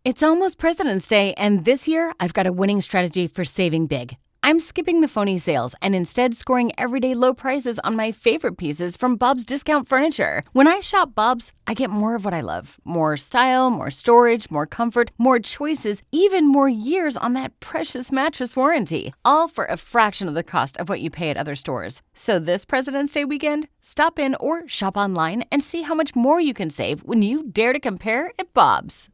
It's almost President's Day, and this year I've got a winning strategy for saving big. I'm skipping the phony sales and instead scoring everyday low prices on my favorite pieces from Bob's Discount Furniture. When I shop Bob's, I get more of what I love. More style, more storage, more comfort, more choices, even more years on that precious mattress warranty. All for a fraction of the cost of what you pay at other stores. So this President's Day weekend, stop in or shop online and see how much more you can save when you dare to compare at Bob's.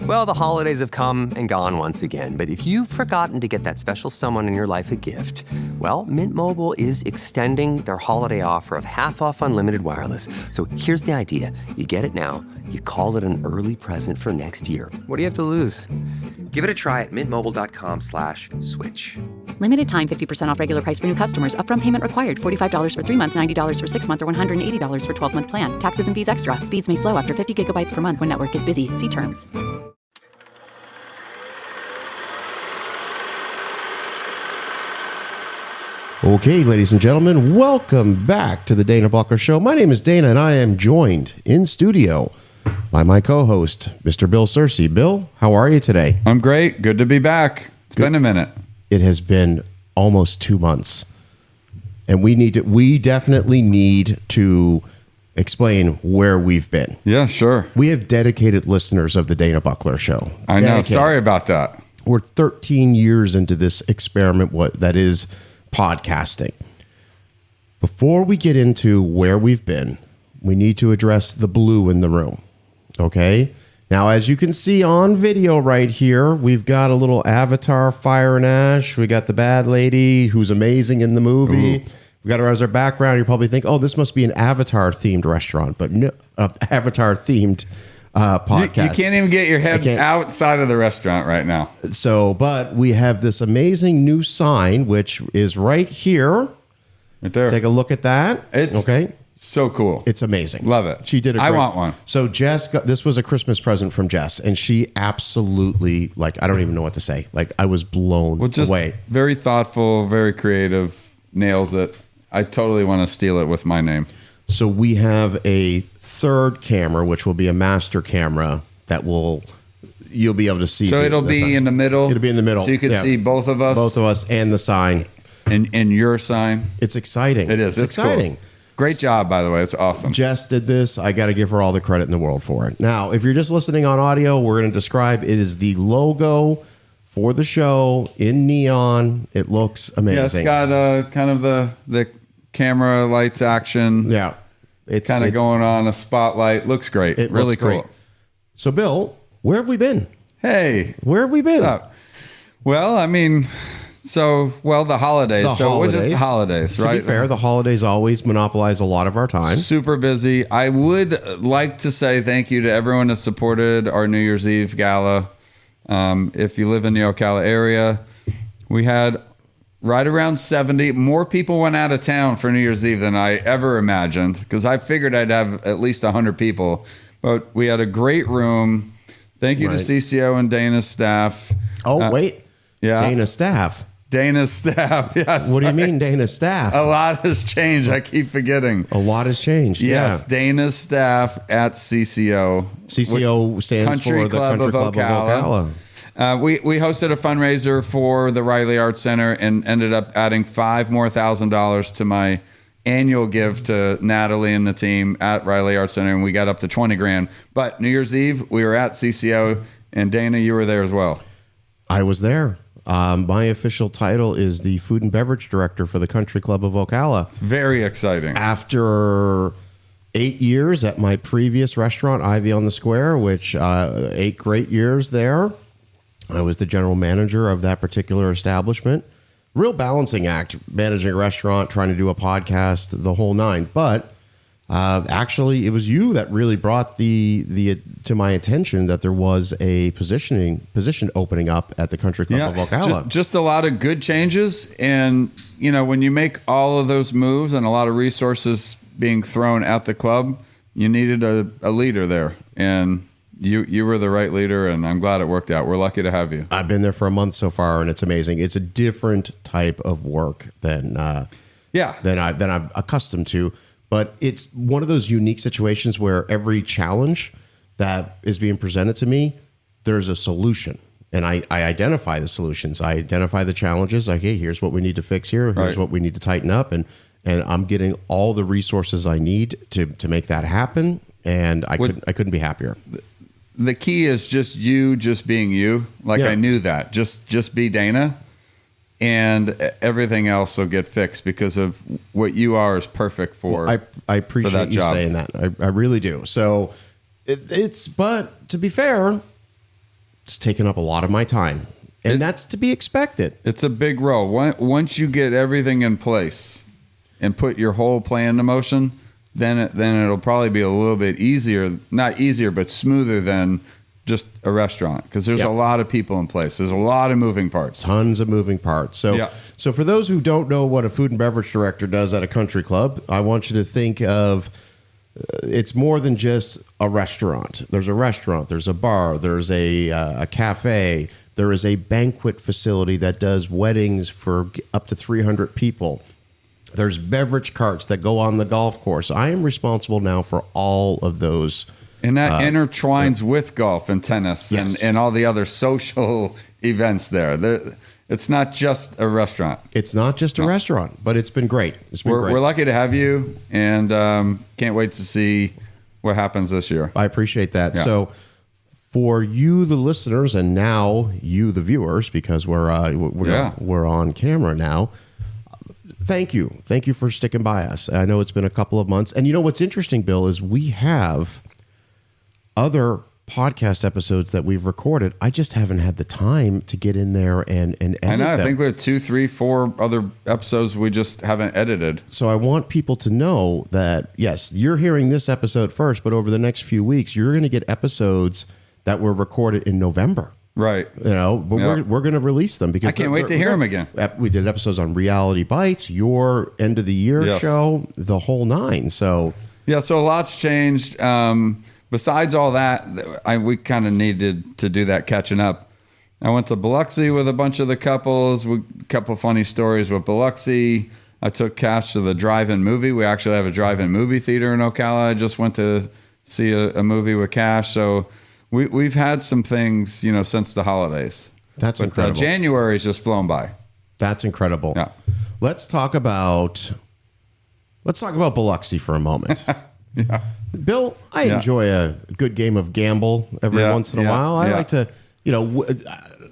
Well, the holidays have come and gone once again, but if you've forgotten to get that special someone in your life a gift, well, Mint Mobile is extending their holiday offer of half off unlimited wireless. So here's the idea. You get it now, you call it an early present for next year. What do you have to lose? Give it a try at mintmobile.com/switch. Limited time 50% off regular price for new customers. Upfront payment required. $45 for 3 months, $90 for 6 months, or $180 for 12-month plan. Taxes and fees extra. Speeds may slow after 50 gigabytes per month when network is busy. See terms. Okay, ladies and gentlemen, welcome back to the Dana Buckler Show. My name is Dana, and I am joined in studio by my co-host, Mr. Bill Searcy. Bill, how are you today? I'm great. Good to be back. It's been a minute. It has been almost 2 months, and we definitely need to explain where we've been. Yeah, sure. We have dedicated listeners of the Dana Buckler Show. I know. Sorry about that. We're 13 years into this experiment, that is podcasting. Before we get into where we've been, we need to address the blue in the room. Okay? Now, as you can see on video right here, we've got a little avatar, Fire and Ash. We got the bad lady who's amazing in the movie. Ooh. We got her as our background. You probably think, oh, this must be an Avatar-themed restaurant, but no, Avatar-themed podcast. You can't even get your head outside of the restaurant right now. So, but we have this amazing new sign, which is right here. Right there. Take a look at that. It's okay. So cool. It's amazing. Love it. She did I want one. So Jess this was a Christmas present from Jess, and she absolutely, I don't even know what to say. I was blown away. Very thoughtful, very creative, nails it. I totally want to steal it with my name. So we have a third camera, which will be a master camera that you'll be able to see. So it'll be in the middle. It'll be in the middle. So you can see both of us, and the sign, and your sign. It's exciting. It is. It's exciting. Cool. Great job, by the way. It's awesome. Jess did this. I got to give her all the credit in the world for it. Now, if you're just listening on audio, we're going to describe it is the logo for the show in neon. It looks amazing. Yeah, it's got kind of the camera lights action. Yeah. It's kind of going on a spotlight. Looks great. It really looks cool. Great. So, Bill, where have we been? Hey. Where have we been? Well, I mean... the holidays. We're just the holidays, right? To be fair, the holidays always monopolize a lot of our time. Super busy. I would like to say thank you to everyone that supported our New Year's Eve gala. If you live in the Ocala area, we had right around 70. More people went out of town for New Year's Eve than I ever imagined, because I figured I'd have at least 100 people. But we had a great room. Thank you to CCO and Dana's staff. Oh, wait. Yeah. Dana's staff. Dana's staff, yes. What do you mean Dana's staff? A lot has changed. I keep forgetting. A lot has changed, yes, yeah. Dana's staff at CCO. CCO stands for the Country Club of Ocala. We hosted a fundraiser for the Riley Arts Center and ended up adding $5,000 to my annual give to Natalie and the team at Riley Arts Center, and we got up to $20,000. But New Year's Eve, we were at CCO, and Dana, you were there as well. I was there. My official title is the Food and Beverage Director for the Country Club of Ocala. It's very exciting. After 8 years at my previous restaurant, Ivy on the Square, which 8 great years there. I was the general manager of that particular establishment. Real balancing act, managing a restaurant, trying to do a podcast, the whole nine. But actually, it was you that really brought the to my attention that there was a position opening up at the Country Club of Ocala. Just a lot of good changes, and when you make all of those moves and a lot of resources being thrown at the club, you needed a leader there, and you were the right leader, and I'm glad it worked out. We're lucky to have you. I've been there for a month so far, and it's amazing. It's a different type of work than I'm accustomed to. But it's one of those unique situations where every challenge that is being presented to me there's a solution. And I identify the solutions. I identify the challenges. Like, hey, here's what we need to fix here. Here's what we need to tighten up. And I'm getting all the resources I need to make that happen. And I couldn't be happier. The key is just being you. Like, I knew that. Just be Dana, and everything else will get fixed because of what you are is perfect for. I appreciate that you job. saying that. I really do. So but to be fair, it's taken up a lot of my time, and that's to be expected. It's a big role. Once you get everything in place and put your whole plan into motion, then it'll probably be a little bit easier, not easier, but smoother than just a restaurant, because there's a lot of people in place. There's a lot of moving parts. Tons of moving parts. So for those who don't know what a food and beverage director does at a country club, I want you to think of it's more than just a restaurant. There's a restaurant, there's a bar, there's a cafe, there is a banquet facility that does weddings for up to 300 people. There's beverage carts that go on the golf course. I am responsible now for all of those. And that intertwines with golf and tennis and all the other social events there. It's not just a restaurant. It's not just a restaurant, but it's been great. We're lucky to have you, and can't wait to see what happens this year. I appreciate that. Yeah. So for you, the listeners, and now you, the viewers, because we're on camera now, thank you. Thank you for sticking by us. I know it's been a couple of months. And you know what's interesting, Bill, is we have other podcast episodes that we've recorded. I just haven't had the time to get in there and edit them. I think we have 2, 3, 4 other episodes we just haven't edited. So I want people to know that, yes, you're hearing this episode first, but over the next few weeks, you're going to get episodes that were recorded in November. Right. You know, but we're going to release them because I can't wait to hear them again. We did episodes on Reality Bites, your end of the year show, the whole 9. So so a lot's changed. Besides all that, we kind of needed to do that catching up. I went to Biloxi with a bunch of the couples. A couple of funny stories with Biloxi. I took Cash to the drive-in movie. We actually have a drive-in movie theater in Ocala. I just went to see a movie with Cash. So we've had some things, since the holidays. That's incredible. January's just flown by. That's incredible. Yeah. Let's talk about Biloxi for a moment. Yeah. Bill, I enjoy a good game of gamble every once in a while. I like to,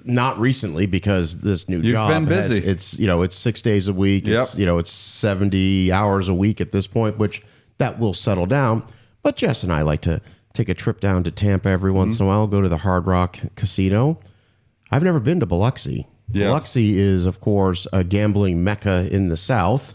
not recently because this new job been busy. It's 6 days a week. Yep. It's 70 hours a week at this point, which that will settle down. But Jess and I like to take a trip down to Tampa every once in a while, go to the Hard Rock Casino. I've never been to Biloxi. Yes. Biloxi is, of course, a gambling mecca in the South.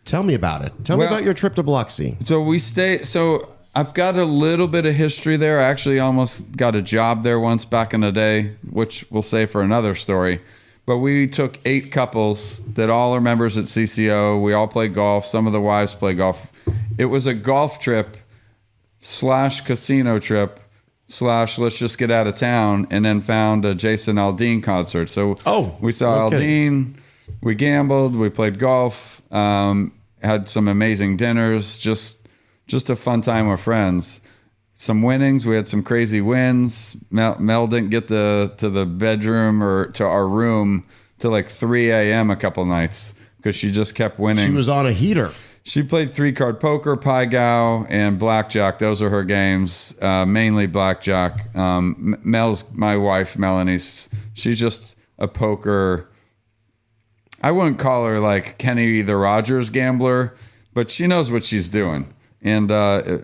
Tell me about it. Tell me about your trip to Biloxi. So I've got a little bit of history there. I actually almost got a job there once back in the day, which we'll say for another story. But we took 8 couples that all are members at CCO. We all play golf. Some of the wives play golf. It was a golf trip / casino trip / let's just get out of town, and then found a Jason Aldean concert. So we saw Aldean. We gambled. We played golf. Had some amazing dinners. Just a fun time with friends. Some winnings. We had some crazy wins. Mel didn't get to the bedroom or to our room till like 3 a.m. a couple nights because she just kept winning. She was on a heater. She played 3-card poker, Pai Gow, and blackjack. Those are her games, mainly blackjack. Mel's my wife, Melanie's. She's just a poker. I wouldn't call her like Kenny the Rogers gambler, but she knows what she's doing. And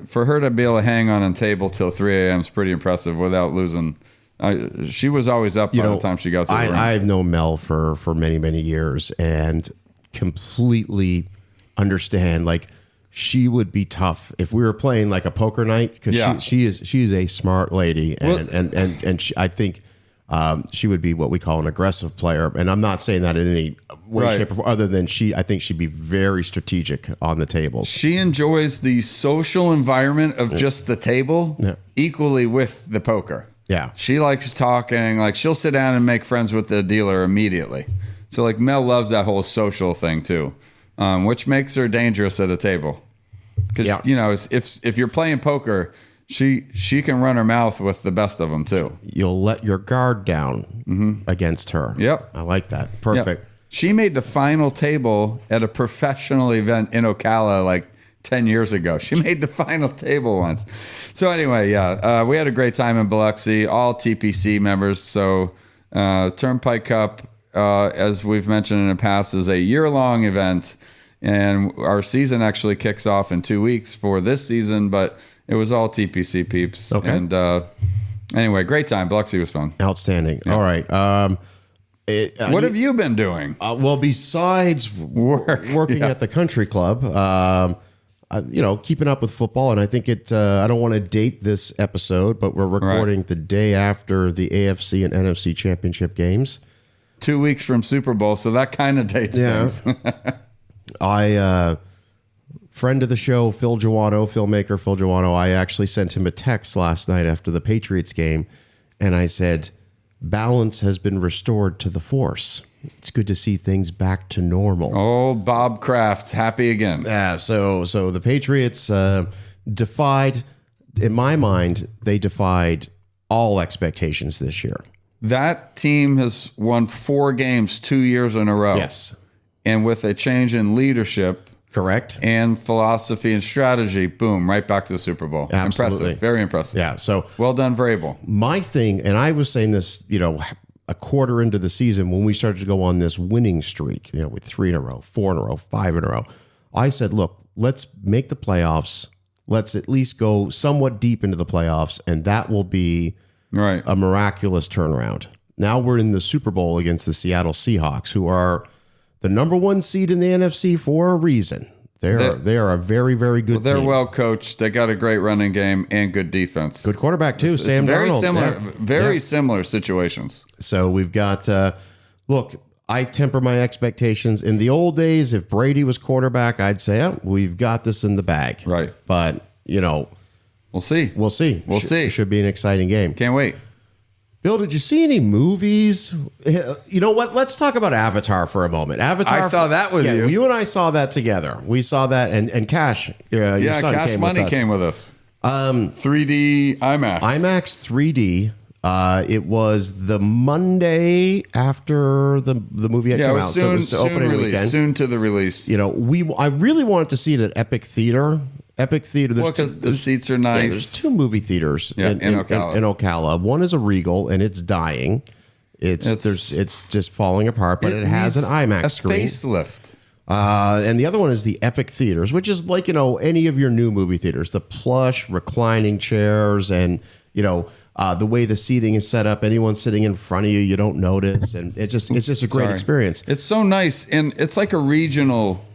for her to be able to hang on a table till 3 a.m. is pretty impressive without losing. She was always up by the time she got to the ring. I've known Mel for many, many years and completely understand. Like, she would be tough if we were playing like a poker night because she is a smart lady and she, I think she would be what we call an aggressive player. And I'm not saying that in any way, shape, or form, other than I think she'd be very strategic on the tables. She enjoys the social environment of just the table equally with the poker. Yeah. She likes talking. Like, she'll sit down and make friends with the dealer immediately. So like Mel loves that whole social thing too, which makes her dangerous at a table. Because, if you're playing poker, she can run her mouth with the best of them too. You'll let your guard down against her. Yep. I like that. Perfect. Yep. She made the final table at a professional event in Ocala like 10 years ago. She made the final table once. So anyway, we had a great time in Biloxi, all TPC members. So Turnpike Cup, as we've mentioned in the past, is a year-long event. And our season actually kicks off in 2 weeks for this season, but it was all TPC peeps. Okay. And anyway, great time. Biloxi was fun. Outstanding. All right. What have you been doing? Well, besides working at the country club, keeping up with football. And I think I don't want to date this episode, but we're recording the day after the AFC and NFC championship games. 2 weeks from Super Bowl. So that kind of dates things. Friend of the show, filmmaker Phil Giuano, I actually sent him a text last night after the Patriots game. And I said, balance has been restored to the force. It's good to see things back to normal. Oh, Bob Kraft's happy again. Yeah, so the Patriots defied, in my mind, they defied all expectations this year. That team has won 4 games 2 years in a row. Yes. And with a change in leadership. Correct. And philosophy and strategy, boom, right back to the Super Bowl. Absolutely. Impressive. Very impressive. Yeah. So well done, Vrabel. My thing, and I was saying this, a quarter into the season when we started to go on this winning streak, with 3 in a row, 4 in a row, 5 in a row, I said, look, let's make the playoffs. Let's at least go somewhat deep into the playoffs, and that will be a miraculous turnaround. Now we're in the Super Bowl against the Seattle Seahawks, who are the number 1 seed in the NFC for a reason. They are a very, very good team. They're well coached. They got a great running game and good defense. Good quarterback too, Sam Darnold. Very similar situations. So we've got, look, I temper my expectations. In the old days, if Brady was quarterback, I'd say, we've got this in the bag. Right. But, we'll see. We'll see. We'll see. Should be an exciting game. Can't wait. Bill, did you see any movies? You know what? Let's talk about Avatar for a moment. Avatar. I saw that with you. You and I saw that together. We saw that, and Cash. Your son Cash Money came with us. 3D IMAX. IMAX 3D. It was the Monday after the movie had come out. So it was opening weekend. Soon to the release. I really wanted to see it at Epic Theater. Because the seats are nice. Yeah, there's 2 movie theaters in Ocala. One is a Regal, and it's dying. It's just falling apart, but it has an IMAX screen. Facelift. And the other one is the Epic Theaters, which is like, any of your new movie theaters, the plush reclining chairs and, the way the seating is set up. Anyone sitting in front of you, you don't notice. And it's just a great experience. It's so nice. And it's like a regional,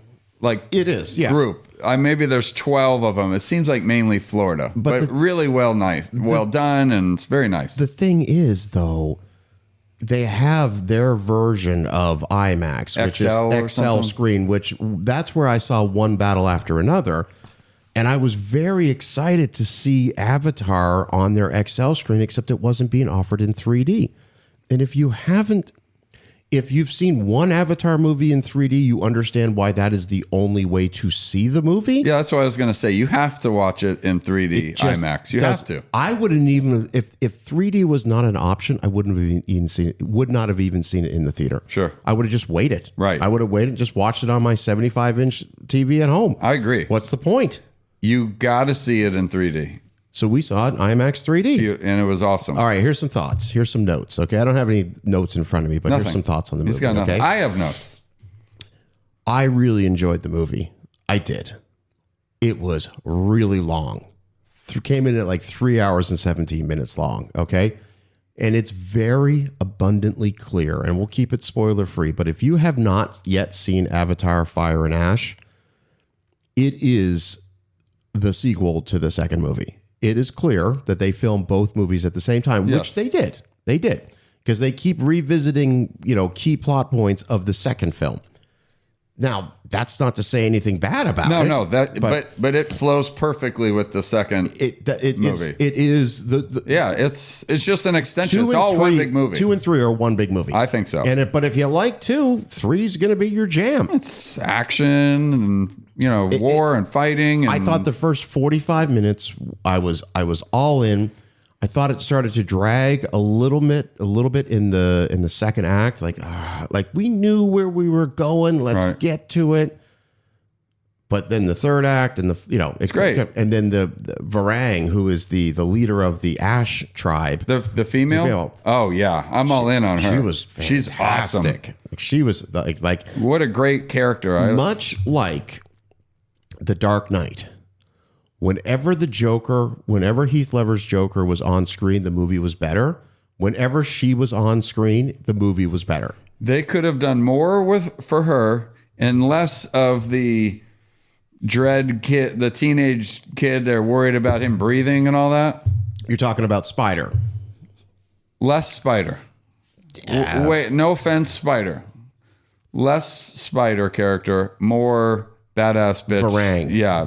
it is, yeah. Group. Maybe there's 12 of them. It seems like mainly Florida, but really well done, and it's very nice. The thing is, though, they have their version of IMAX, which is XL screen, that's where I saw one battle after another. And I was very excited to see Avatar on their XL screen, except it wasn't being offered in 3D. And if you've seen one Avatar movie in 3D, you understand why that is the only way to see the movie. Yeah, that's what I was going to say. You have to watch it in 3D IMAX. You have to. I wouldn't even, if 3D was not an option, I wouldn't have even seen it. Would not have even seen it in the theater. Sure. I would have just waited. Right. I would have waited and just watched it on my 75-inch TV at home. I agree. What's the point? You got to see it in 3D. So we saw it in IMAX 3D. And it was awesome. All right, here's some thoughts. Here's some notes. Okay, I don't have any notes in front of me, but here's some thoughts on the movie. He's got nothing. Okay? I have notes. I really enjoyed the movie. I did. It was really long. Came in at like 3 hours and 17 minutes long, okay? And it's very abundantly clear, and we'll keep it spoiler free, but if you have not yet seen Avatar Fire and Ash, it is the sequel to the second movie. It is clear that they filmed both movies at the same time, which they did. They did. Because they keep revisiting, key plot points of the second film. Now, that's not to say anything bad about it. No, but it flows perfectly with the second movie. It is it's just an extension. It's all one big movie. 2 and 3 are one big movie. I think so. But if you like 2, 3 is going to be your jam. It's action and war and fighting. And I thought the first 45 minutes, I was all in. I thought it started to drag a little bit in the second act. Like we knew where we were going. Let's get to it. But then the third act and it's great. And then the Varang, who is the leader of the Ash tribe, the female. Oh yeah, I'm all in on her. She's awesome. She was like what a great character. Much like the Dark Knight. Whenever Heath Ledger's Joker was on screen, the movie was better. Whenever she was on screen, the movie was better. They could have done more for her and less of the dread kid, the teenage kid. They're worried about him breathing and all that. You're talking about Spider. Less Spider. Yeah. Wait, no offense, Spider. Less Spider character, more badass bitch. Varang. Yeah.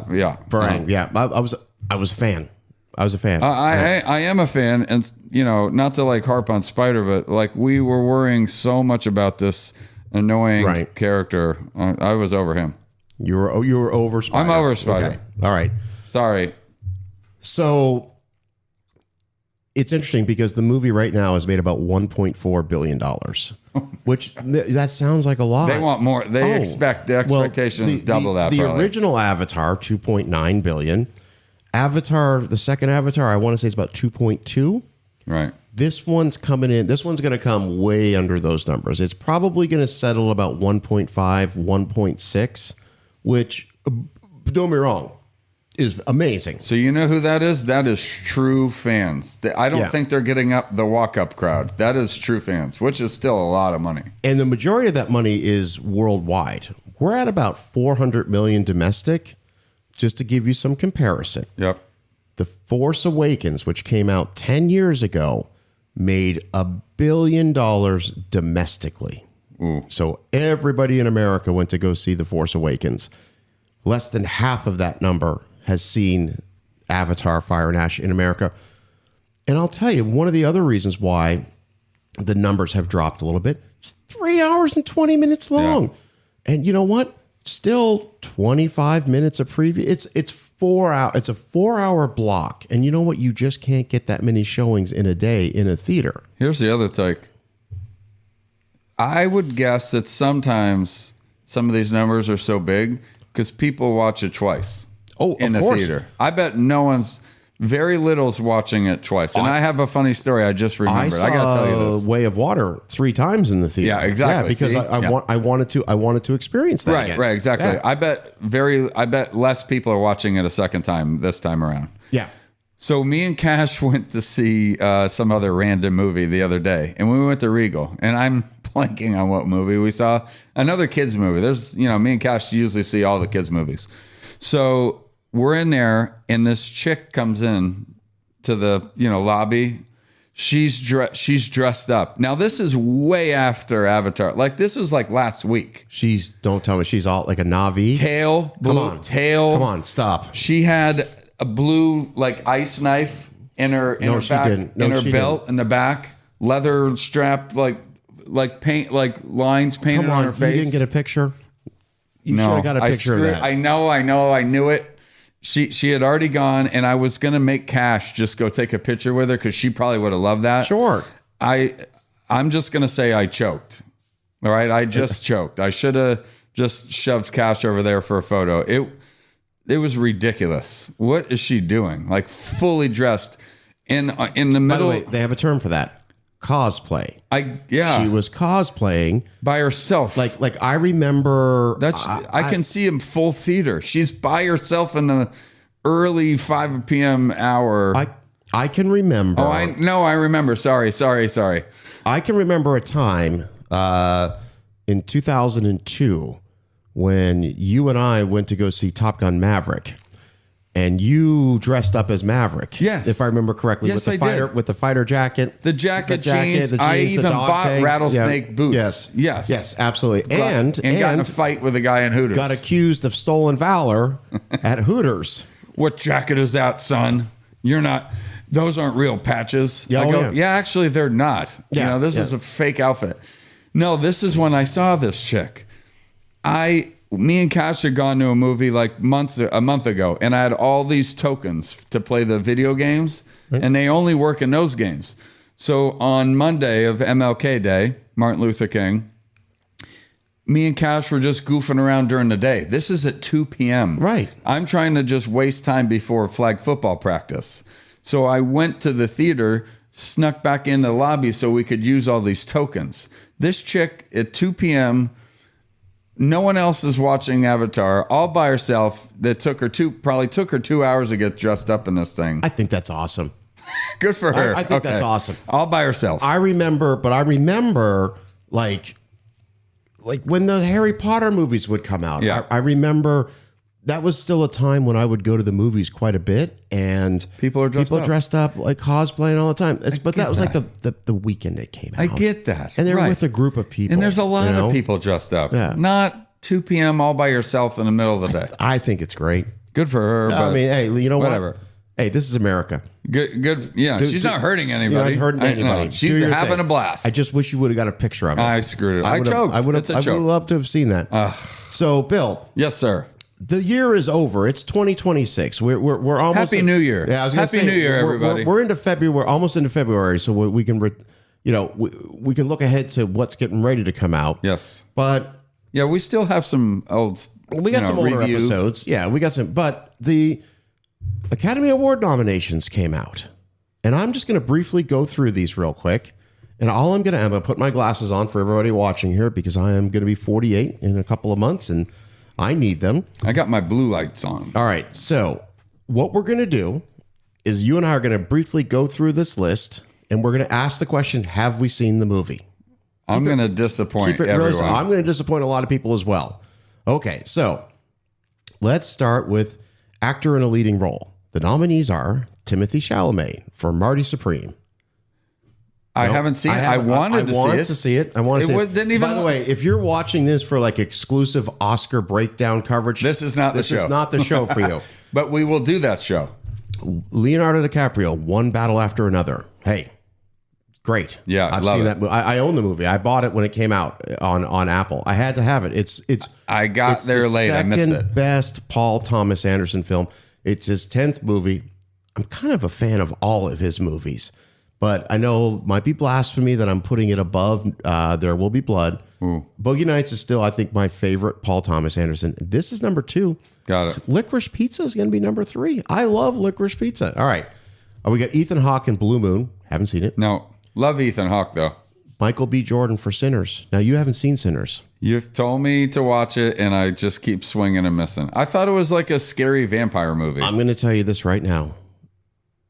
Varang. Yeah. I was a fan. I am a fan, and not to like harp on Spider, but like we were worrying so much about this annoying character. I was over him. You were over Spider. I'm over Spider. Okay. All right. Sorry. So it's interesting because the movie right now has made about $1.4 billion, which that sounds like a lot. They want more. They expect the expectations double that. The original Avatar, $2.9 billion. Avatar, the second Avatar, I want to say it's about 2.2. Right. This one's coming in. This one's going to come way under those numbers. It's probably going to settle about 1.5, 1.6, which, don't get me wrong, is amazing. So you know who that is? That is true fans. I don't think they're getting up the walk-up crowd. That is true fans, which is still a lot of money. And the majority of that money is worldwide. We're at about 400 million domestic, just to give you some comparison. Yep. The Force Awakens, which came out 10 years ago, made $1 billion domestically. Ooh. So everybody in America went to go see The Force Awakens. Less than half of that number has seen Avatar Fire and Ash in America. And I'll tell you, one of the other reasons why the numbers have dropped a little bit, it's 3 hours and 20 minutes long. Yeah. And you know what? Still 25 minutes of preview. It's 4 hours. It's a 4-hour block. And you know what? You just can't get that many showings in a day in a theater. Here's the other take. I would guess that sometimes some of these numbers are so big because people watch it twice. Oh, in of a course. theater. I bet very little's watching it twice. And I have a funny story I just remembered. I got to tell you this. Way of Water 3 times in the theater. Yeah, exactly. Yeah, because I wanted to experience that. Again. Right, exactly. Yeah. I bet less people are watching it a second time this time around. Yeah. So me and Cash went to see some other random movie the other day, and we went to Regal, and I'm blanking on what movie we saw. Another kids movie. There's, me and Cash usually see all the kids movies. So we're in there, and this chick comes in to the lobby. She's dressed up. Now this is way after Avatar. Like this was like last week. Don't tell me she's all like a Na'vi. Tail. Come on. Come on, stop. She had a blue like ice knife in her belt in the back, leather strap, like paint, like lines painted on her face. You didn't get a picture. You should have got a picture of that. I know. I knew it. She had already gone, and I was gonna make Cash just go take a picture with her because she probably would have loved that. Sure. I'm just gonna say I choked. All right, I just choked. I should have just shoved Cash over there for a photo. It was ridiculous. What is she doing? Like fully dressed in the middle. By the way, they have a term for that. Cosplay. She was cosplaying by herself. Like I remember. I can see him full theater. She's by herself in the early 5 p.m. hour. I can remember. I remember. Sorry. I can remember a time in 2002 when you and I went to go see Top Gun Maverick. and you dressed up as Maverick. Yes. If I remember correctly. Yes, with the I fighter, did. with the fighter jacket. The jacket, the jeans. I the even dog bought tags. rattlesnake boots. Yes, absolutely. And got in a fight with a guy in Hooters. got accused of stolen valor at Hooters. What jacket is that, son? You're not. Those aren't real patches. Yeah, I go, yeah. yeah, actually, they're not. Yeah, This is a fake outfit. No, this is when I saw this chick. Me and Cash had gone to a movie like a month ago, and I had all these tokens to play the video games, and they only work in those games. So on Monday of MLK Day, Martin Luther King, me and Cash were just goofing around during the day. This is at 2 p.m. Right. I'm trying to just waste time before flag football practice. So I went to the theater, snuck back in the lobby so we could use all these tokens. This chick at 2 p.m., no one else is watching Avatar, all by herself. That probably took her 2 hours to get dressed up in this thing. I think that's awesome. Good for her. I think that's awesome. All by herself. I remember like when the Harry Potter movies would come out. Yeah. I remember that was still a time when I would go to the movies quite a bit, and People dressed up like cosplaying all the time. But that was that. like the weekend it came out. I get that. And they're Right. with a group of people. And there's a lot you know? of people dressed up. Yeah. Not 2 p.m. all by yourself in the middle of the day. I think it's great. Good for her. I but mean, hey, you know whatever. what? Hey, this is America. Good. Yeah, she's not hurting You're anybody. not hurting anybody. No, she's Do your having thing. a blast. I just wish you would have got a picture of it. I screwed it. I choked. I would It's a have joke. loved to have seen that. So, Bill, Yes, sir. the year is over. It's 2026. We're almost Happy New Year. Yeah, I was gonna Happy say, New Year, we're- everybody. We're into February. We're almost into February, so we can, we can look ahead to what's getting ready to come out. Yes. But Yeah, we still have some old. we got some older review. episodes. Yeah, we got some. But the Academy Award nominations came out, and I'm just going to briefly go through these real quick. And I'm going to put my glasses on for everybody watching here because I am going to be 48 in a couple of months, and I need them. I got my blue lights on. All right. So what we're going to do is you and I are going to briefly go through this list, and we're going to ask the question, have we seen the movie? I'm going to disappoint Keep it everyone. really simple. I'm going to disappoint a lot of people as well. Okay. So let's start with actor in a leading role. The nominees are Timothée Chalamet for Marty Supreme. I haven't seen it. I wanted to see it. I want to see it. Didn't even By the way, if you're watching this for like exclusive Oscar breakdown coverage, This is not the show. This is not the show for you. But we will do that show. Leonardo DiCaprio, One Battle After Another. Hey, great. Yeah, I've love seen it. that movie. I own the movie. I bought it when it came out on Apple. I had to have it. It's I got there the late. I missed second it. best Paul Thomas Anderson film. It's his 10th movie. I'm kind of a fan of all of his movies, but I know it might be blasphemy that I'm putting it above There Will Be Blood. Boogie Nights is still, I think, my favorite Paul Thomas Anderson. This is number 2. Got it. Licorice Pizza is going to be number 3. I love Licorice Pizza. All right. We got Ethan Hawke in Blue Moon. Haven't seen it. No, love Ethan Hawke though. Michael B. Jordan for Sinners. Now, you haven't seen Sinners. You've told me to watch it, and I just keep swinging and missing. I thought it was like a scary vampire movie. I'm going to tell you this right now.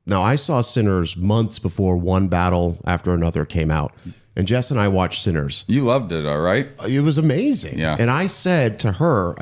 Now, I saw Sinners months before One Battle After Another came out. And Jess and I watched Sinners. You loved it, all right? It was amazing. Yeah. And I said to her,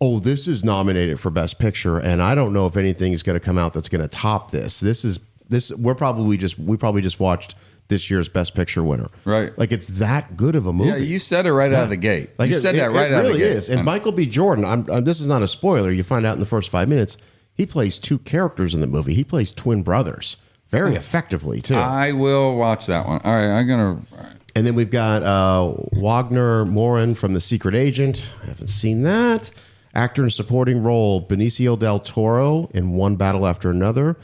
oh, this is nominated for Best Picture, and I don't know if anything is going to come out that's going to top this. We probably just watched this year's Best Picture winner. Right. Like, it's that good of a movie. Yeah, you said it right out of the gate. Like You said that right out of the gate. It really is. And Michael B. Jordan, this is not a spoiler. You find out in the first 5 minutes, he plays 2 characters in the movie. He plays twin brothers very effectively, too. I will watch that one. All right, I'm going to... And then we've got Wagner Morin from The Secret Agent. I haven't seen that. Actor in a supporting role, Benicio del Toro in One Battle After Another.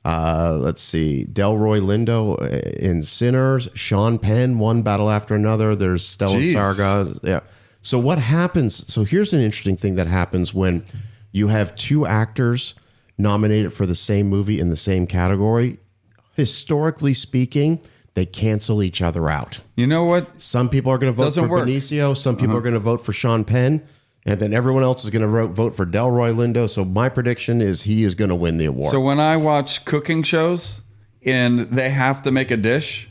Let's see, Delroy Lindo in Sinners. Sean Penn, One Battle After Another. There's Stellan Jeez. Skarsgård. Yeah. So what happens? So here's an interesting thing that happens when you have 2 actors nominated for the same movie in the same category. Historically speaking, they cancel each other out. You know what? Some people are going to vote Doesn't for work. Benicio. Some people are going to vote for Sean Penn. And then everyone else is going to vote for Delroy Lindo. So my prediction is he is going to win the award. So when I watch cooking shows and they have to make a dish,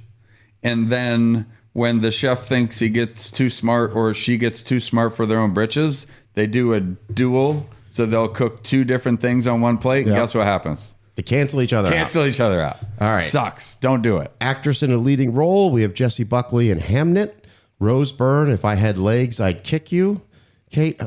and then when the chef thinks he gets too smart or she gets too smart for their own britches, they do a duel So they'll cook two different things on one plate, and guess what happens? They cancel each other out. All right. Sucks. Don't do it. Actress in a leading role, we have Jessie Buckley in Hamnet. Rose Byrne, If I Had Legs, I'd Kick You. Kate,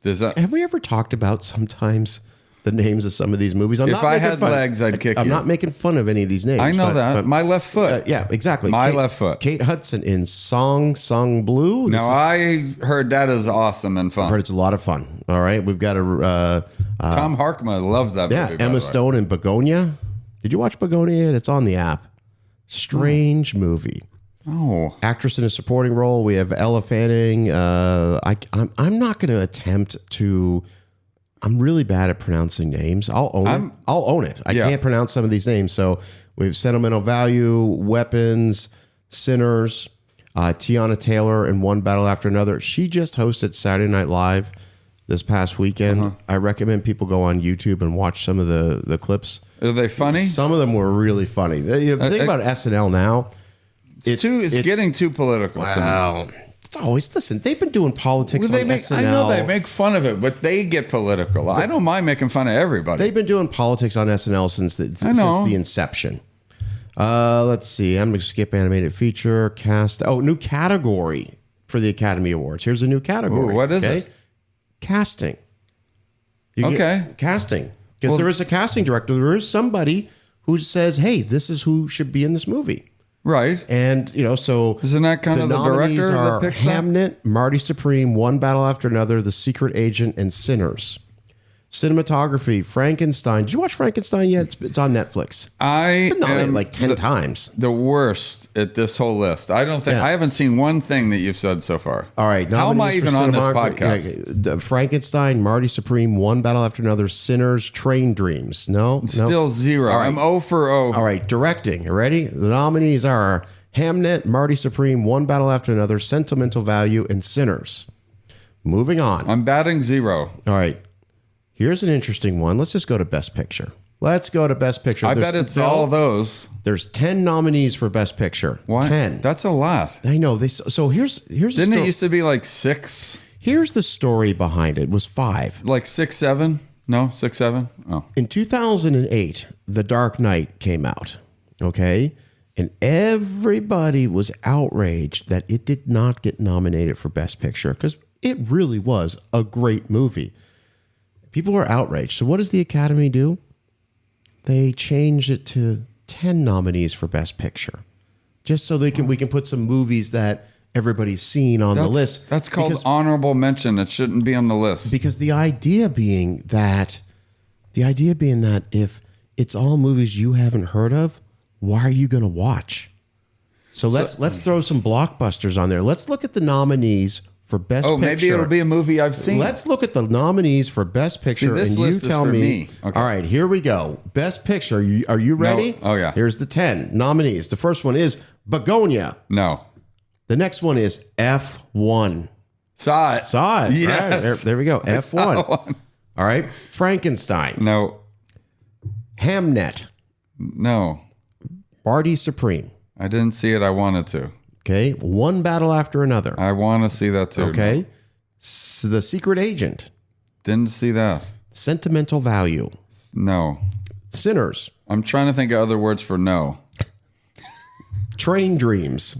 have we ever talked about sometimes the names of some of these movies? If I Had Legs, I'd Kick You. I'm not making fun of any of these names. I know that. But my left foot. Yeah, exactly. My left foot. Kate Hudson in Song Blue. Now, I heard that is awesome and fun. I've heard it's a lot of fun. All right. We've got a... Tom Harkman loves that movie. Yeah, Emma Stone in Begonia. Did you watch Begonia? It's on the app. Strange movie. Oh. Actress in a supporting role, we have Ella Fanning. I'm not going to attempt to... I'm really bad at pronouncing names. I'll own it. I can't pronounce some of these names. So we have Sentimental Value, Weapons, Sinners, Tiana Taylor in One Battle After Another. She just hosted Saturday Night Live this past weekend. I recommend people go on YouTube and watch some of the clips. Are they funny? Some of them were really funny. The thing about SNL now, it's getting too political. Wow. It's always, listen, they've been doing politics on SNL. I know they make fun of it, but they get political. I don't mind making fun of everybody. They've been doing politics on SNL since the inception. Let's see. I'm going to skip animated feature, cast. Oh, new category for the Academy Awards. Here's a new category. Ooh, what is it? Casting. Casting. Because there is a casting director. There is somebody who says, hey, this is who should be in this movie. Right. And, so... Isn't that kind of the director that picks Hamnet, Marty Supreme, One Battle After Another, The Secret Agent, and Sinners. Cinematography, Frankenstein. Did you watch Frankenstein yet? It's on Netflix. I been nominated like 10 times. The worst at this whole list. I don't think I haven't seen one thing that you've said so far. All right. How am I even on this podcast? Frankenstein, Marty Supreme, One Battle After Another, Sinners, Train Dreams. No? Still zero. Right. I'm 0 for 0. All right. Directing. You ready? The nominees are Hamnet, Marty Supreme, One Battle After Another, Sentimental Value, and Sinners. Moving on. I'm batting 0. All right. Here's an interesting one. Let's just go to Best Picture. Let's go to Best Picture. I bet it's all those. There's 10 nominees for Best Picture. What? 10. That's a lot. I know. So here's Didn't it used to be like 6? Here's the story behind it. It was 5. Like 6, 7? No, 6, 7? Oh. In 2008, The Dark Knight came out. Okay? And everybody was outraged that it did not get nominated for Best Picture because it really was a great movie. People are outraged. So what does the Academy do? They changed it to 10 nominees for Best Picture, just so we can put some movies that everybody's seen on the list. That's called honorable mention. It shouldn't be on the list. Because the idea being that if it's all movies you haven't heard of, why are you going to watch? So let's throw some blockbusters on there. Let's look at the nominees for Best Picture. Oh, maybe it'll be a movie I've seen. Let's look at the nominees for Best Picture. See, this list you tell is for me. Okay. All right, here we go. Best Picture. Are you ready? No. Oh, yeah. Here's the 10 nominees. The first one is Begonia. No. The next one is F1. Saw it. Yes. Right, there we go. F1. All right. Frankenstein. No. Hamnet. No. Marty Supreme. I didn't see it. I wanted to. Okay. One Battle After Another. I want to see that too. Okay. The Secret Agent. Didn't see that. Sentimental Value. No. Sinners. I'm trying to think of other words for no. Train Dreams.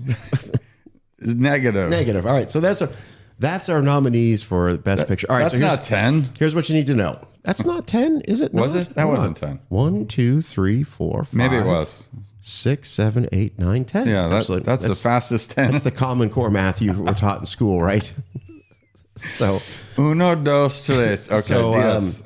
It's negative. Negative. All right. So that's our nominees for Best Picture. All right. That's not 10. Here's what you need to know. That's not 10, is it? Was not? it? That wasn't 10. 1, 2, 3, 4, 5. Maybe it was. 6, 7, 8, 9, 10. Yeah, that's the fastest 10. That's the Common Core math you were taught in school, right? So, uno, dos, tres. Okay. So, yes.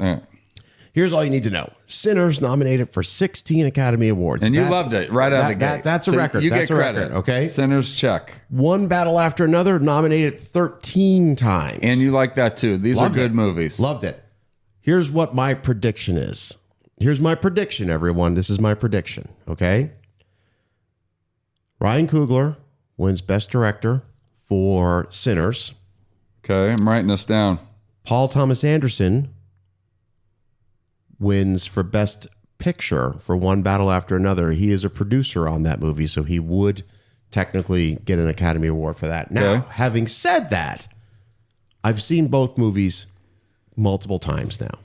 Here's all you need to know. Sinners nominated for 16 Academy Awards. And you loved it right out of the gate. That's a record. You that's get a credit. record, okay? Sinners check. One Battle After Another nominated 13 times. And you like that too. These are good movies. Loved it. Here's what my prediction is. Here's my prediction, everyone. This is my prediction, okay? Ryan Coogler wins Best Director for Sinners. Okay, I'm writing this down. Paul Thomas Anderson wins for Best Picture for One Battle After Another. He is a producer on that movie, so he would technically get an Academy Award for that. Now, having said that, I've seen both movies multiple times now.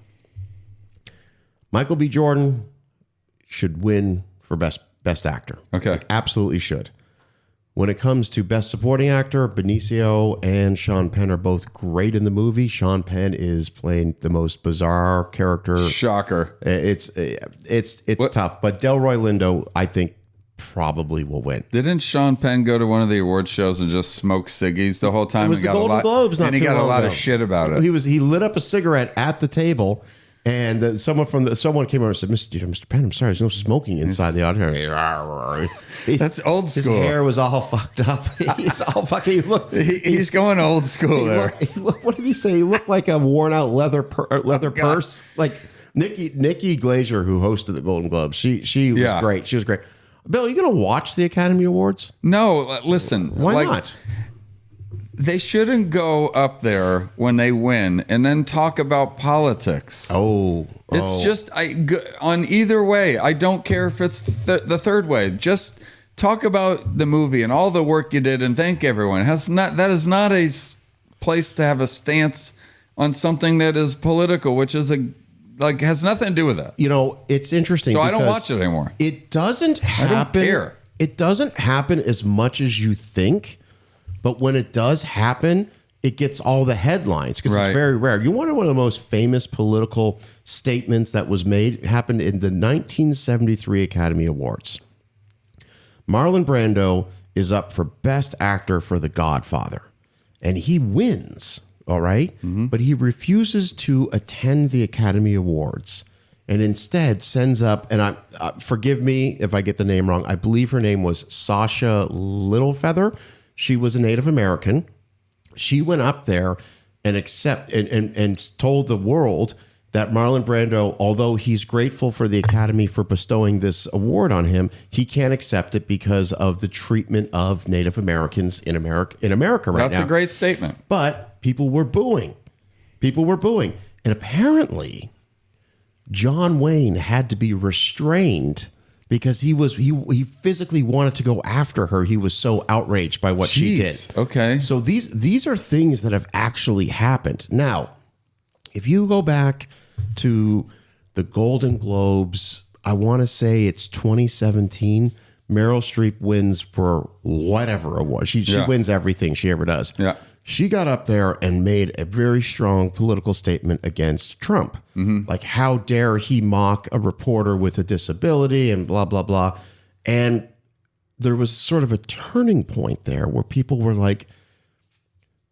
Michael B. Jordan should win for best actor. Okay. Absolutely should. When it comes to best supporting actor, Benicio and Sean Penn are both great in the movie. Sean Penn is playing the most bizarre character. Shocker. It's tough, but Delroy Lindo, I think, probably will win. Didn't Sean Penn go to one of the award shows and just smoke ciggies the whole time? It was the Golden Globes, and he got a lot of shit about it. He lit up a cigarette at the table. And someone came over and said, Mr. Penn, I'm sorry, there's no smoking inside the auditorium. That's old school. His hair was all fucked up. He's all fucking. He's going old school there. What did he say? He looked like a worn out leather purse. Like Nikki Glaser, who hosted the Golden Globes. She was great. She was great. Bill, are you going to watch the Academy Awards? No, listen. Why not? They shouldn't go up there when they win and then talk about politics. It's just on either way. I don't care if it's the third way. Just talk about the movie and all the work you did and thank everyone. That is not a place to have a stance on something that is political, which is has nothing to do with that. You know, it's interesting. So I don't watch it anymore. It doesn't happen. I don't care. It doesn't happen as much as you think. But when it does happen, it gets all the headlines because it's very rare. You want to know one of the most famous political statements that was made happened in the 1973 Academy Awards. Marlon Brando is up for Best Actor for The Godfather, and he wins, all right? Mm-hmm. But he refuses to attend the Academy Awards and instead sends up, and forgive me if I get the name wrong, I believe her name was Sasha Littlefeather. She was a Native American. She went up there and told the world that Marlon Brando, although he's grateful for the Academy for bestowing this award on him, he can't accept it because of the treatment of Native Americans in America right now. That's a great statement. But people were booing. And apparently, John Wayne had to be restrained because he physically wanted to go after her. He was so outraged by what she did. Okay. So these are things that have actually happened. Now, if you go back to the Golden Globes, I want to say it's 2017, Meryl Streep wins for whatever award. She wins everything she ever does. Yeah. She got up there and made a very strong political statement against Trump. Mm-hmm. Like, how dare he mock a reporter with a disability and blah, blah, blah. And there was sort of a turning point there where people were like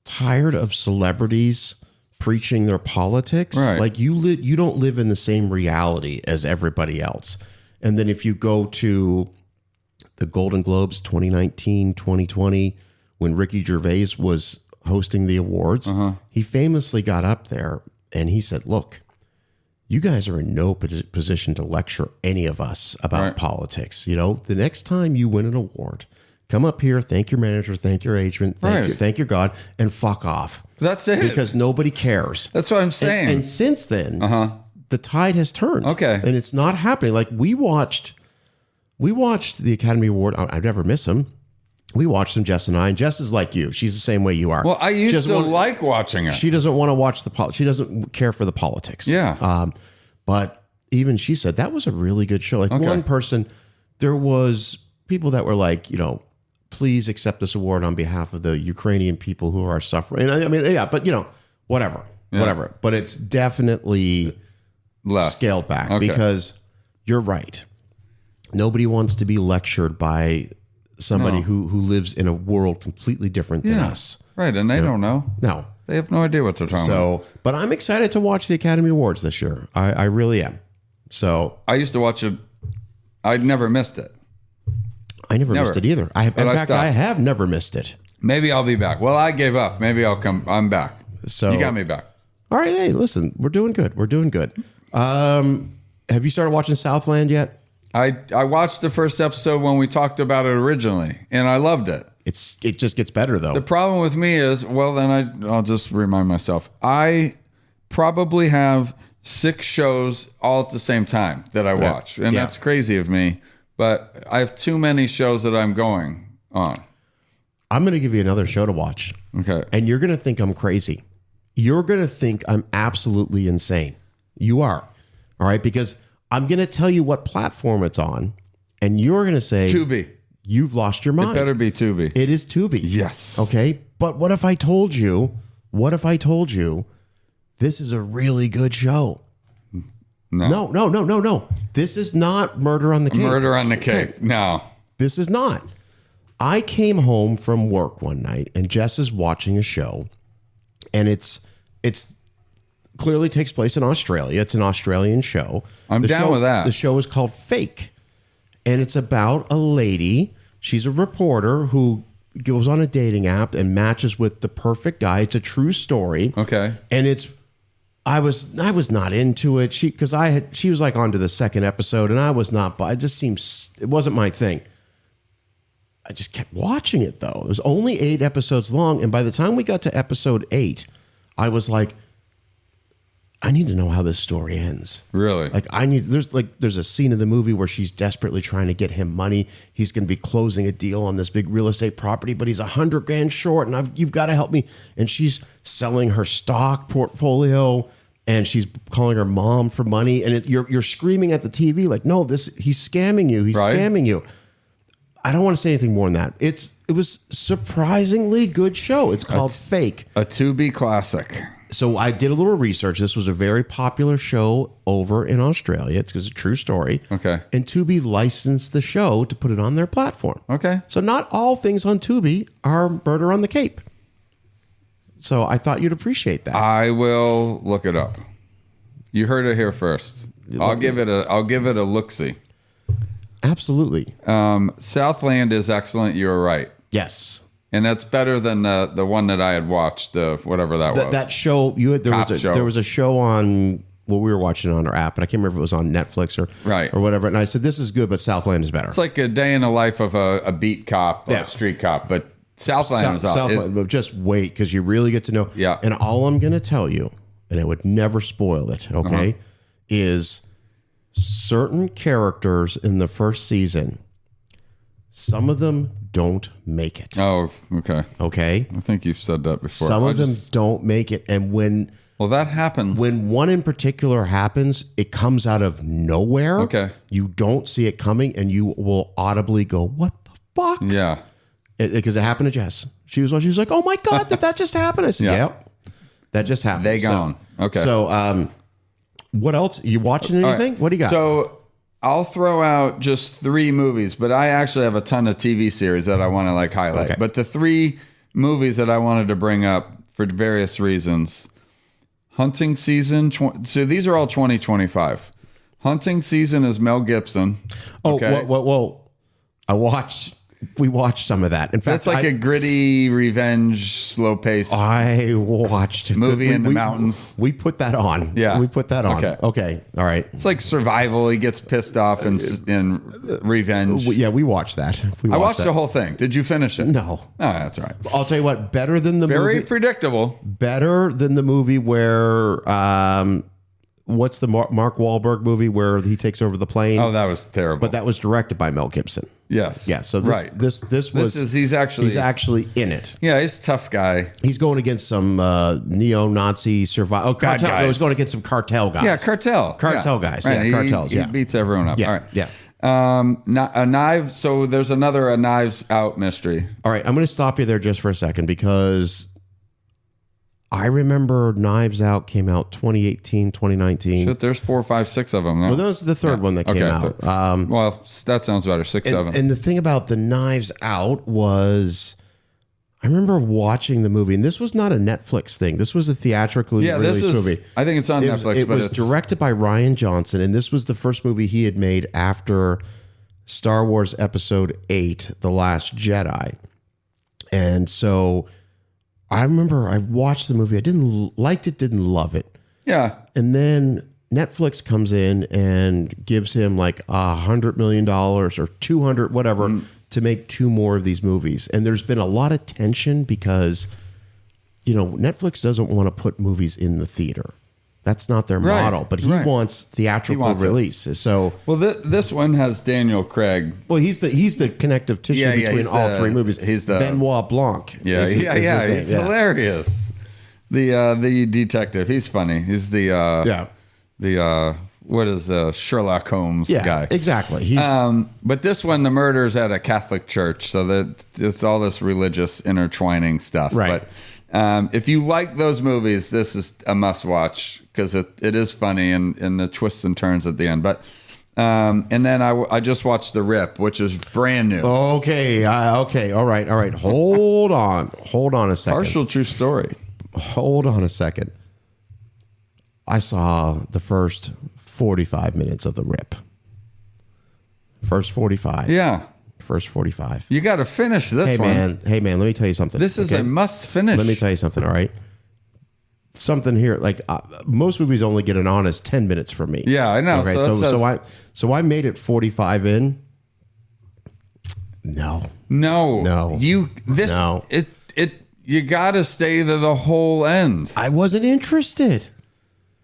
tired of celebrities preaching their politics. Right. Like you don't live in the same reality as everybody else. And then if you go to the Golden Globes 2019, 2020, when Ricky Gervais was hosting the awards, he famously got up there and he said, look, you guys are in no position to lecture any of us about politics. You know, the next time you win an award, come up here, thank your manager, thank your agent, thank your God, and fuck off. That's it. Because nobody cares. That's what I'm saying. And since then, the tide has turned. Okay. And it's not happening. Like we watched the Academy Award. I'd never miss them. We watched them, Jess and I. And Jess is like you. She's the same way you are. Well, I used to like watching it. She doesn't want to watch she doesn't care for the politics. Yeah. But even she said that was a really good show. Like one person, there was people that were like, you know, please accept this award on behalf of the Ukrainian people who are suffering. And I mean, yeah, but you know, whatever. But it's definitely less scaled back because you're right. Nobody wants to be lectured by somebody who lives in a world completely different than us. Right. And they don't know. No. They have no idea what they're talking about. But I'm excited to watch the Academy Awards this year. I really am. So I used to watch it. I'd never missed it. I never missed it either. I have never missed it. Maybe I'll be back. Well, I gave up. Maybe I'll come. I'm back. So you got me back. All right. Hey, listen, we're doing good. Have you started watching Southland yet? I watched the first episode when we talked about it originally, and I loved it. It just gets better, though. The problem with me is, well, then I'll just remind myself. I probably have 6 shows all at the same time that I watch, and that's crazy of me. But I have too many shows that I'm going on. I'm going to give you another show to watch. Okay. And you're going to think I'm crazy. you're going to think I'm absolutely insane. You are. All right? Because I'm going to tell you what platform it's on, and you're going to say, Tubi. You've lost your mind. It better be Tubi. It is Tubi. Yes. Okay? But what if I told you this is a really good show? No. This is not Murder on the Cape. Murder on the Cape. No. This is not. I came home from work one night and Jess is watching a show, and it's clearly takes place in Australia. It's an Australian show. I'm down with that. The show is called Fake, and it's about a lady. She's a reporter who goes on a dating app and matches with the perfect guy. It's a true story. Okay. And I was not into it. She was like on to the second episode, and I was not. But it wasn't my thing. I just kept watching it though. It was only 8 episodes long, and by the time we got to episode 8, I was like, I need to know how this story ends. Really? Like there's a scene in the movie where she's desperately trying to get him money. He's going to be closing a deal on this big real estate property, but he's $100,000 short, and you've got to help me. And she's selling her stock portfolio, and she's calling her mom for money, and you're screaming at the TV like, no, he's scamming you. He's scamming you. I don't want to say anything more than that. It was surprisingly good show. It's called Fake. A Tubi classic. So I did a little research. This was a very popular show over in Australia. It's a true story. Okay. And Tubi licensed the show to put it on their platform. Okay. So not all things on Tubi are Murder on the Cape. So I thought you'd appreciate that. I will look it up. You heard it here first. I'll give it a look-see. Absolutely. Southland is excellent. You're right. Yes. And that's better than the one that I had watched, whatever that was. That show, there was a show on, we were watching on our app, and I can't remember if it was on Netflix or whatever. And I said, this is good, but Southland is better. It's like a day in the life of a beat cop, a street cop, but Southland is Southland, but just wait, because you really get to know. Yeah. And all I'm going to tell you, and I would never spoil it, okay, is certain characters in the first season, some of them don't make it. Oh, okay. Okay? I think you've said that before. Some of them don't make it. And well, that happens. When one in particular happens, it comes out of nowhere. Okay. You don't see it coming, and you will audibly go, what the fuck? Yeah. Because it happened to Jess. She was like, oh my God, did that just happen? I said, yep. That just happened. They gone. Okay. So, what else? You watching anything? Right. What do you got? So I'll throw out just 3 movies, but I actually have a ton of TV series that I want to highlight. Okay. But the 3 movies that I wanted to bring up for various reasons. Hunting Season. So these are all 2025. Hunting Season is Mel Gibson. Oh, okay? Whoa. We watched some of that. In fact, that's like a gritty revenge, slow pace. I watched movie in the mountains. We put that on. Yeah, we put that on. Okay. All right. It's like survival. He gets pissed off and revenge. We watched that. I watched the whole thing. Did you finish it? No. Oh, that's all right. I'll tell you what. Better than the movie. Very predictable. Better than the movie where. What's the Mark Wahlberg movie where he takes over the plane? Oh, that was terrible. But that was directed by Mel Gibson. Yes. Yeah. So he's actually in it. Yeah, he's a tough guy. He's going against some neo-Nazi survival. Oh, cartel. No, he's going against some cartel guys. Yeah, cartel guys. Right. Yeah, cartels. He beats everyone up. Yeah. All right. Yeah. A Knives. So there's another Knives Out mystery. All right, I'm going to stop you there just for a second because I remember Knives Out came out 2018, 2019. Shit, there's 4, 5, 6 of them. No? Well, that was the third one that came out. Well, that sounds better. 6, 7. And the thing about the Knives Out was, I remember watching the movie, and this was not a Netflix thing. This was a theatrically released movie. I think it's on Netflix. It was directed by Rian Johnson, and this was the first movie he had made after Star Wars Episode 8, The Last Jedi. And so I remember I watched the movie. I didn't love it. Yeah. And then Netflix comes in and gives him like $100 million or 200, whatever, to make 2 more of these movies. And there's been a lot of tension because, Netflix doesn't want to put movies in the theater. That's not their model, but he wants theatrical release. So, well, this one has Daniel Craig. Well, he's the connective tissue between all 3 movies. He's the Benoit Blanc. Yeah, he's hilarious. the detective. He's funny. He's the what is Sherlock Holmes guy? Exactly. He's but this one, the murder's at a Catholic church, so that it's all this religious intertwining stuff. Right. But if you like those movies, this is a must watch because it is funny and the twists and turns at the end. But and then I just watched The Rip, which is brand new. okay. Okay. All right. Hold on a second. Partial true story. Hold on a second. I saw the first 45 minutes of The Rip. First 45. Yeah. First 45. You got to finish this one. Hey man, let me tell you something. This is a must finish. Let me tell you something, all right? Something here, like most movies only get an honest 10 minutes from me. Yeah, I know. Okay, so I made it 45 in. No. You got to stay to the whole end. I wasn't interested.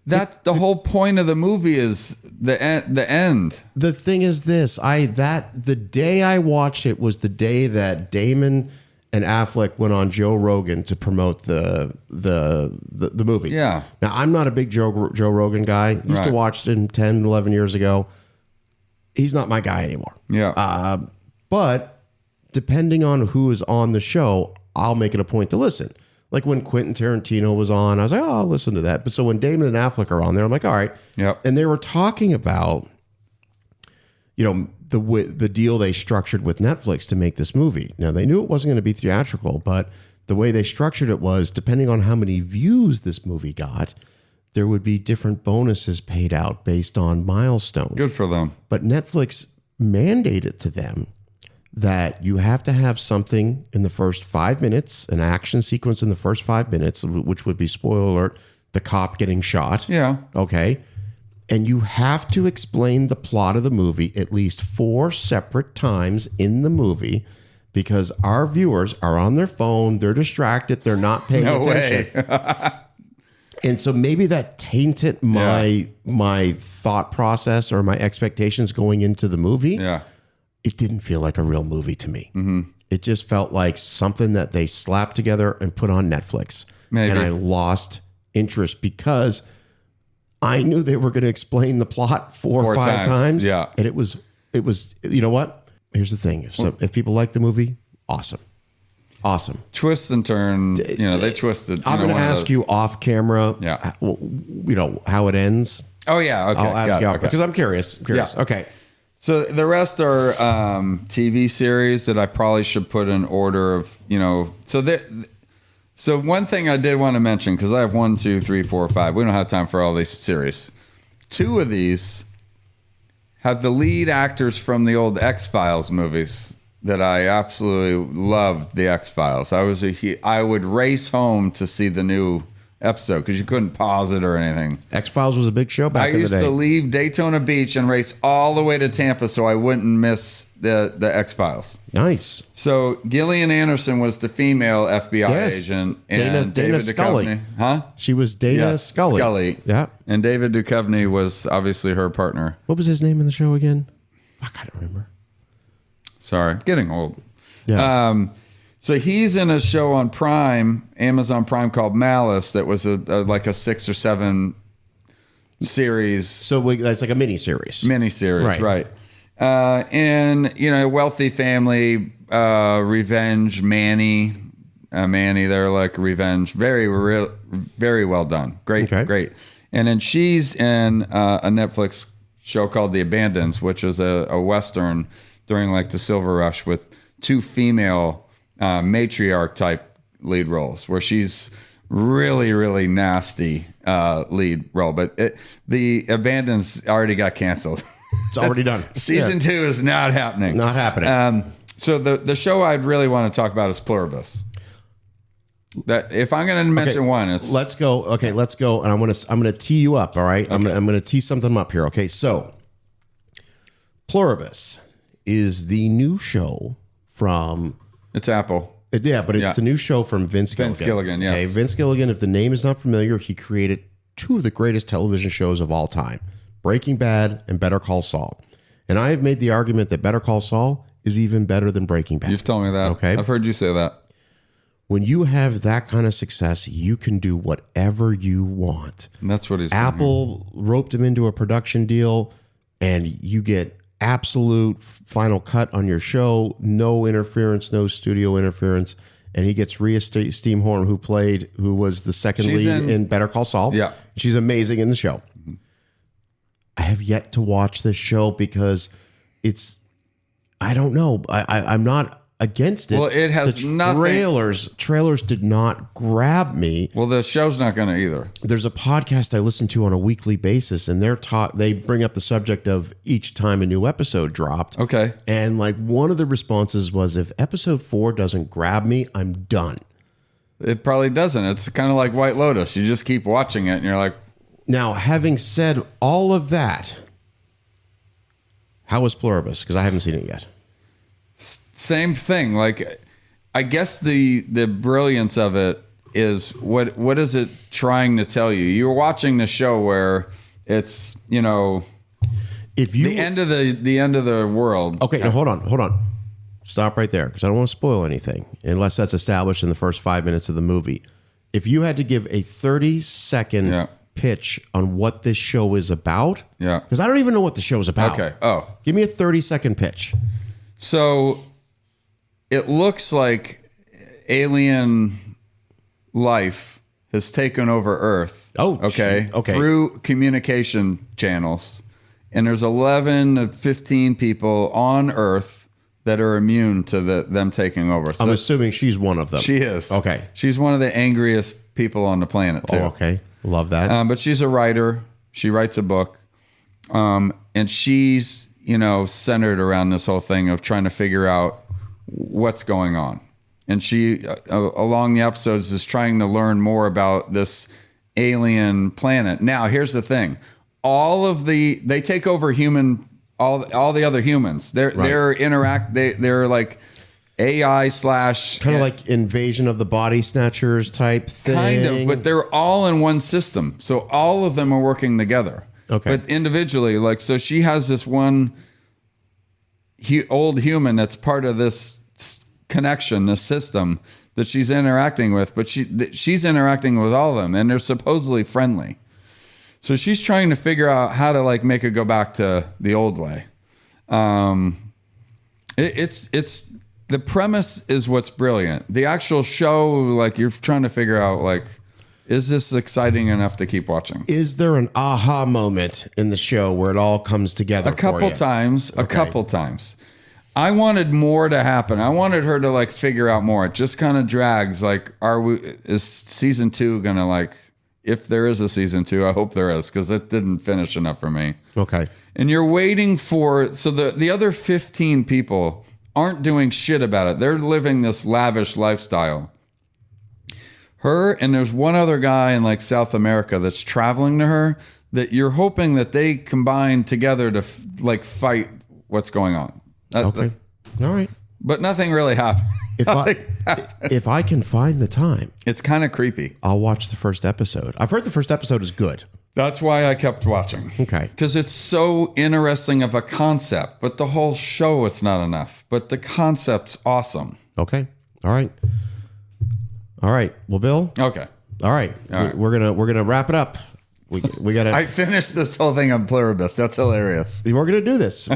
That the whole point of the movie is the end. The thing is this, the day I watched it was the day that Damon and Affleck went on Joe Rogan to promote the movie. Yeah. Now, I'm not a big Joe Rogan guy. Used to watch him 10, 11 years ago. He's not my guy anymore. Yeah. But depending on who is on the show, I'll make it a point to listen. Like when Quentin Tarantino was on, I was like, oh, I'll listen to that. But so when Damon and Affleck are on there, I'm like, all right. Yep. And they were talking about, the deal they structured with Netflix to make this movie. Now, they knew it wasn't going to be theatrical, but the way they structured it was, depending on how many views this movie got, there would be different bonuses paid out based on milestones. Good for them. But Netflix mandated to them that you have to have something in the first 5 minutes, an action sequence in the first 5 minutes, which would be, spoiler alert, the cop getting shot. Yeah. Okay. And you have to explain the plot of the movie at least 4 separate times in the movie because our viewers are on their phone, they're distracted, they're not paying attention. Way. And so maybe that tainted my thought process or my expectations going into the movie. Yeah. It didn't feel like a real movie to me. Mm-hmm. It just felt like something that they slapped together and put on Netflix. Maybe. And I lost interest because I knew they were going to explain the plot 4 or 5 times. Yeah. And it was, you know what? Here's the thing. If people like the movie, awesome. Twists and turns, they twisted. I'm going to ask you off camera, Yeah. How it ends. Oh, yeah. Okay. I'll ask you off, okay. because I'm curious. Yeah. Okay. So the rest are TV series that I probably should put in order of, So one thing I did want to mention, because I have 1, 2, 3, 4, 5. We don't have time for all these series. 2 of these have the lead actors from the old X-Files movies that I absolutely loved. The X-Files. I would race home to see the new episode because you couldn't pause it or anything. X-Files was a big show back in the day. I used to leave Daytona Beach and race all the way to Tampa so I wouldn't miss the X-Files. Nice. So Gillian Anderson was the female FBI agent. And Dana Scully. Duchovny, huh? She was Dana Scully. Yeah. And David Duchovny was obviously her partner. What was his name in the show again? Fuck, I don't remember. Sorry. Getting old. Yeah. So he's in a show on Prime, Amazon Prime, called Malice. That was like a 6 or 7 series. So that's like a miniseries. Right. And wealthy family, revenge, Manny. They're like revenge. Very well done. Great. And then she's in a Netflix show called The Abandons, which is a Western during like the Silver Rush with 2 female matriarch type lead roles where she's really, really nasty lead role. But The Abandons already got canceled. It's already done. Season 2 is not happening. Not happening. So the show I'd really want to talk about is Pluribus. That if I'm going to mention one, it's let's go. Okay, let's go. And I'm gonna tee you up. All right, okay. I'm gonna tee something up here. Okay, so Pluribus is the new show from. It's Apple. It's the new show from Vince Gilligan. Vince Gilligan, yes. Okay, Vince Gilligan, if the name is not familiar, he created 2 of the greatest television shows of all time, Breaking Bad and Better Call Saul. And I have made the argument that Better Call Saul is even better than Breaking Bad. You've told me that. Okay. I've heard you say that. When you have that kind of success, you can do whatever you want. And that's what he's Apple roped him into a production deal, and you get absolute final cut on your show. No interference, no studio interference. And he gets Rhea Steamhorn, who was the second She's lead in Better Call Saul. Yeah. She's amazing in the show. I have yet to watch this show because I don't know. I'm not against it. Well, it has the nothing. Trailers did not grab me. Well, the show's not going to either. There's a podcast I listen to on a weekly basis, and they bring up the subject of each time a new episode dropped. Okay. And like one of the responses was, if episode 4 doesn't grab me, I'm done. It probably doesn't. It's kind of like White Lotus. You just keep watching it, and you're like, now, having said all of that, how was Pluribus? Because I haven't seen it yet. same thing. Like, I guess the brilliance of it is what is it trying to tell you? You're watching the show where it's, you know, if you the end of the world. Okay, now hold on. Stop right there because I don't want to spoil anything unless that's established in the first 5 minutes of the movie. If you had to give a 30-second pitch on what this show is about, because I don't even know what the show is about. Okay. Give me a 30-second pitch. So it looks like alien life has taken over Earth. Okay. Through communication channels. And there's 11 to 15 people on Earth that are immune to them taking over. So I'm assuming she's one of them. She is. Okay. She's one of the angriest people on the planet, too. Oh, okay. Love that. But she's a writer. She writes a book. And she's, centered around this whole thing of trying to figure out what's going on. And she, along the episodes, is trying to learn more about this alien planet. Now, here's the thing. They take over all the other humans. They're like AI / kind of like Invasion of the Body Snatchers type thing. Kind of, but they're all in one system. So all of them are working together. Okay. But individually, so she has this one old human that's part of this connection, this system that she's interacting with, but she's interacting with all of them, and they're supposedly friendly. So she's trying to figure out how to make it go back to the old way. It's the premise is what's brilliant. The actual show, you're trying to figure out, is this exciting enough to keep watching? Is there an aha moment in the show where it all comes together? A couple times. I wanted more to happen. I wanted her to figure out more. It just kind of drags. Is season 2 gonna if there is a season 2, I hope there is, because it didn't finish enough for me. Okay. And you're waiting for, so the other 15 people aren't doing shit about it. They're living this lavish lifestyle. Her and there's one other guy in South America that's traveling to her that you're hoping that they combine together to fight what's going on. Okay. All right. But nothing really happened. If I can find the time, it's kind of creepy. I'll watch the first episode. I've heard the first episode is good. That's why I kept watching. Okay. Because it's so interesting of a concept, but the whole show, it's not enough. But the concept's awesome. Okay. All right. Well, Bill. Okay. All right. We're gonna wrap it up. We gotta. I finished this whole thing on Pluribus. That's hilarious. We're gonna do this.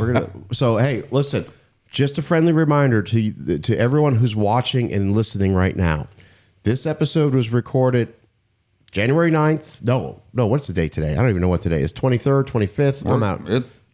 So hey, listen. Just a friendly reminder to everyone who's watching and listening right now. This episode was recorded January 9th. No. What's the date today? I don't even know what today is. 23rd, 25th. I'm out.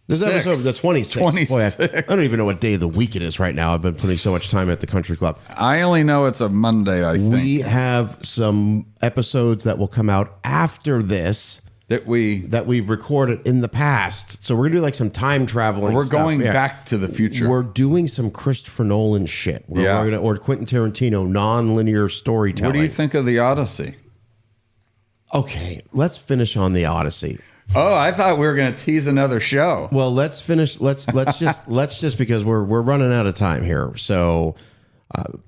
This episode is the 26th. Boy, I don't even know what day of the week it is right now. I've been putting so much time at the country club. I only know it's a Monday, I think. We have some episodes that will come out after this that we've recorded in the past. So we're gonna do some time traveling. We're going back to the future. We're doing some Christopher Nolan shit. Or Quentin Tarantino non-linear storytelling. What do you think of the Odyssey? Okay, let's finish on the Odyssey. Oh, I thought we were going to tease another show. Well, let's finish. Let's just because we're running out of time here. So,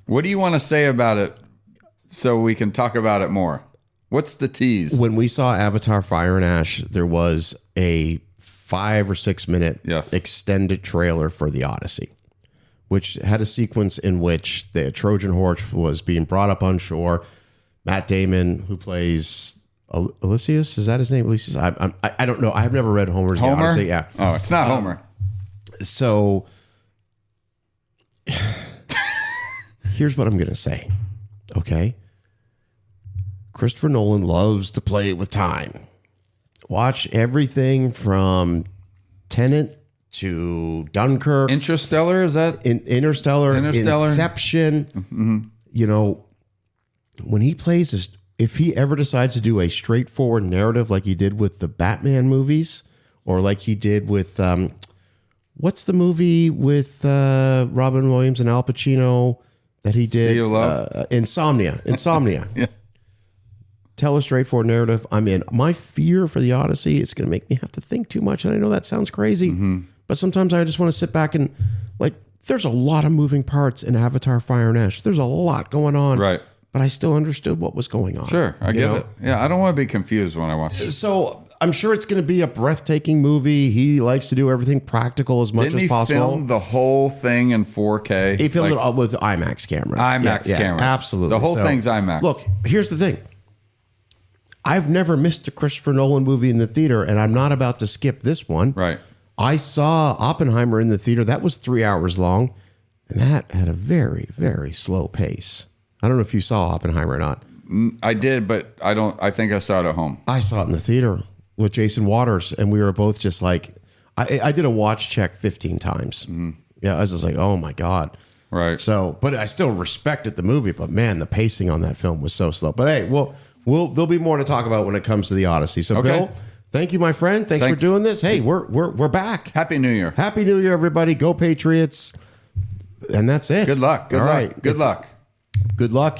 what do you want to say about it so we can talk about it more? What's the tease? When we saw Avatar: Fire and Ash, there was a 5 or 6 minute extended trailer for the Odyssey, which had a sequence in which the Trojan horse was being brought up on shore. Matt Damon, who plays Odysseus, is that his name? Odysseus? I don't know. I've never read Homer's Homer? Odyssey. Yeah. Oh, it's not Homer. So here's what I'm going to say. Okay. Christopher Nolan loves to play with time. Watch everything from Tenet to Dunkirk. Interstellar, is that? Interstellar, Inception. Mm-hmm. You know, when he plays this, if he ever decides to do a straightforward narrative like he did with the Batman movies, or like he did with, what's the movie with Robin Williams and Al Pacino that he did? Sea of Love? Insomnia. Yeah. Tell a straightforward narrative. I'm in. My fear for the Odyssey, it's going to make me have to think too much. And I know that sounds crazy, but sometimes I just want to sit back and, like, there's a lot of moving parts in Avatar Fire and Ash. There's a lot going on. Right. But I still understood what was going on. Sure, I get it. Yeah, I don't want to be confused when I watch it. So I'm sure it's going to be a breathtaking movie. He likes to do everything practical as much as possible. Didn't he film the whole thing in 4K? He filmed it with IMAX cameras. IMAX cameras. Absolutely. The whole thing's IMAX. Look, here's the thing. I've never missed a Christopher Nolan movie in the theater, and I'm not about to skip this one. Right. I saw Oppenheimer in the theater. That was 3 hours long, and that had a very, very slow pace. I don't know if you saw Oppenheimer or not. I did, but I think I saw it at home. I saw it in the theater with Jason Waters, and we were both just like, I did a watch check 15 times. Yeah, I was just like, oh my God. Right. So, but I still respected the movie, but man, the pacing on that film was so slow. But hey, there'll be more to talk about when it comes to the Odyssey. So Okay. Bill, thank you, my friend. Thanks for doing this. Hey, we're back. Happy New Year. Happy New Year, everybody. Go Patriots. And that's it. Good luck. Good All luck. right. Good luck. Good luck.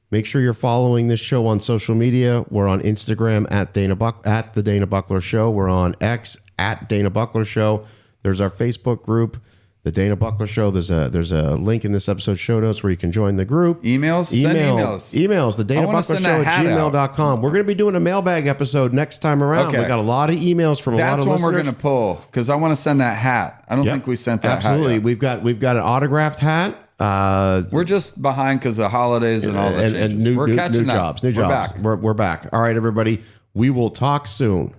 Make sure you're following this show on social media. We're on Instagram at the Dana Buckler Show. We're on X at Dana Buckler Show. There's our Facebook group, The Dana Buckler Show. There's a link in this episode's show notes where you can join the group. Emails? Send emails. Emails, the Dana Buckler Show at gmail.com. We're going to be doing a mailbag episode next time around. Okay. We got a lot of emails from a lot of listeners. That's when we're going to pull, because I want to send that hat. I don't think we sent that Absolutely. hat yet. We've got an autographed hat. We're just behind because of the holidays and all that. And new We're catching new up. jobs. New We're jobs. back. We're back. All right, everybody. We will talk soon.